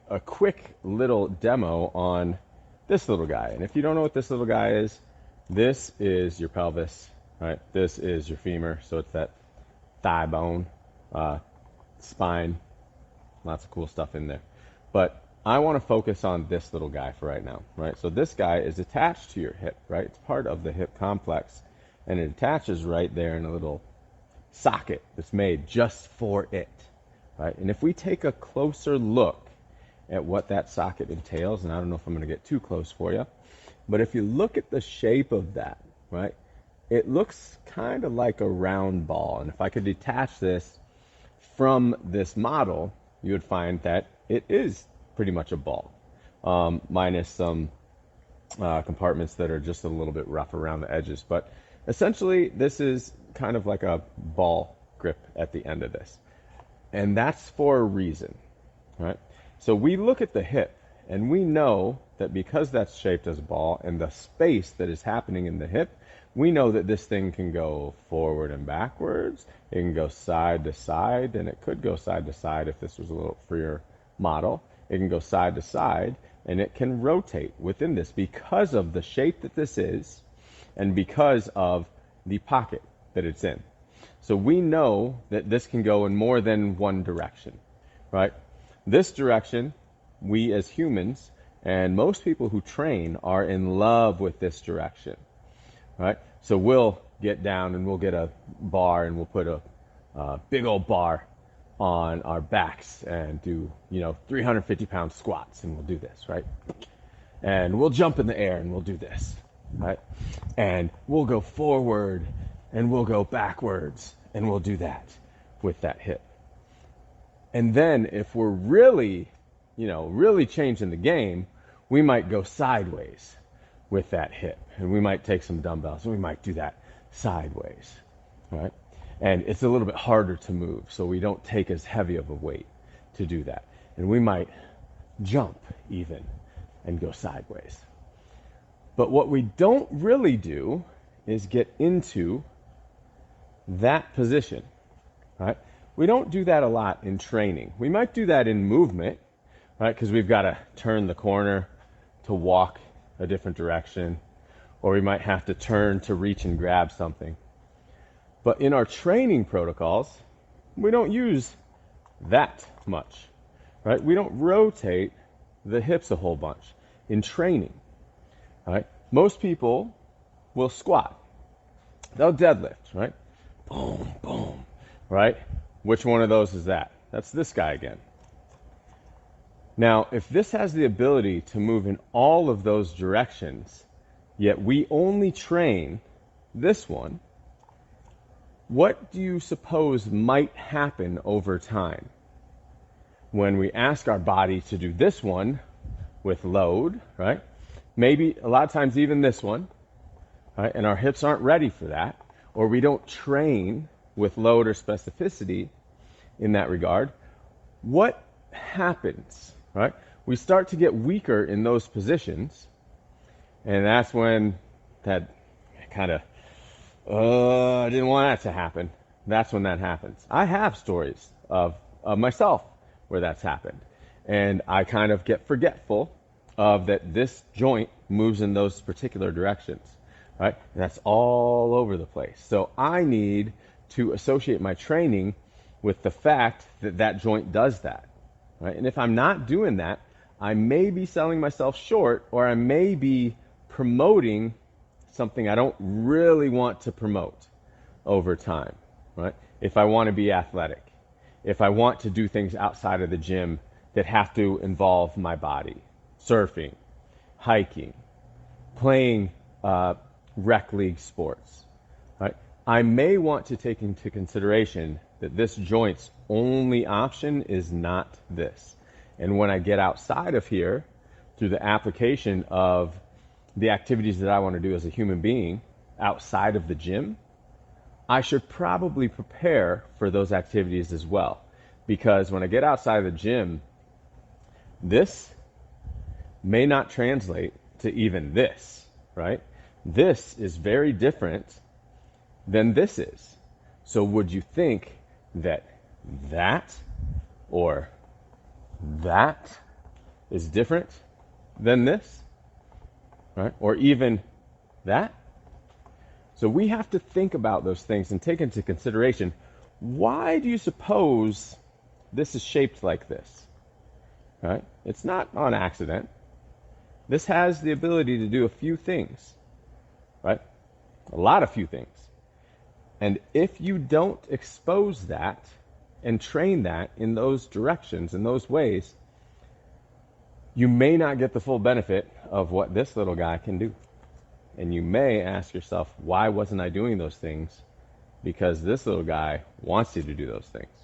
a quick little demo on this little guy. And if you don't know what this little guy is, this is your pelvis, right? This is your femur, so it's that thigh bone, spine, lots of cool stuff in there. But I want to focus on this little guy for right now, right? So this guy is attached to your hip, right? It's part of the hip complex, and it attaches right there in a little socket that's made just for it, right? And if we take a closer look at what that socket entails, and I don't know if I'm going to get too close for you, but if you look at the shape of that, right, it looks kind of like a round ball. And if I could detach this from this model, you would find that it is pretty much a ball, minus some compartments that are just a little bit rough around the edges. But essentially, this is kind of like a ball grip at the end of this. And that's for a reason, right? So we look at the hip, and we know that because that's shaped as a ball and the space that is happening in the hip, we know that this thing can go forward and backwards. It can go side to side, and it could go side to side if this was a little freer model. It can go side to side, and it can rotate within this because of the shape that this is and because of the pocket that it's in. So we know that this can go in more than one direction, right? This direction, we as humans and most people who train are in love with this direction, right? So we'll get down and we'll get a bar and we'll put a big old bar on our backs and do, 350-pound squats, and we'll do this, right? And we'll jump in the air and we'll do this, right? And we'll go forward and we'll go backwards and we'll do that with that hip. And then if we're really changing the game, we might go sideways with that hip, and we might take some dumbbells and we might do that sideways, right? And it's a little bit harder to move, so we don't take as heavy of a weight to do that. And we might jump even and go sideways. But what we don't really do is get into that position, right? We don't do that a lot in training. We might do that in movement, right? Because we've got to turn the corner to walk a different direction, or we might have to turn to reach and grab something. But in our training protocols, we don't use that much, right? We don't rotate the hips a whole bunch in training, right? Most people will squat. They'll deadlift, right? Boom, boom, right? Which one of those is that? That's this guy again. Now, if this has the ability to move in all of those directions, yet we only train this one, what do you suppose might happen over time when we ask our body to do this one with load, right? Maybe a lot of times even this one, right? And our hips aren't ready for that, or we don't train with load or specificity in that regard. What happens, right? We start to get weaker in those positions, and that's when that kind of, I didn't want that to happen. That's when that happens. I have stories of myself where that's happened, and I kind of get forgetful of that this joint moves in those particular directions, right? And that's all over the place. So I need to associate my training with the fact that that joint does that, right? And if I'm not doing that, I may be selling myself short, or I may be promoting something I don't really want to promote over time, right? If I want to be athletic, if I want to do things outside of the gym that have to involve my body, surfing, hiking, playing rec league sports, right? I may want to take into consideration that this joint's only option is not this. And when I get outside of here, through the application of the activities that I want to do as a human being outside of the gym, I should probably prepare for those activities as well. Because when I get outside of the gym, this may not translate to even this, right? This is very different than this is. So would you think that or that is different than this, right? Or even that. So we have to think about those things and take into consideration, why do you suppose this is shaped like this, right? It's not on accident. This has the ability to do a few things, right? A lot of few things. And if you don't expose that and train that in those directions, in those ways, you may not get the full benefit of what this little guy can do. And you may ask yourself, why wasn't I doing those things? Because this little guy wants you to do those things.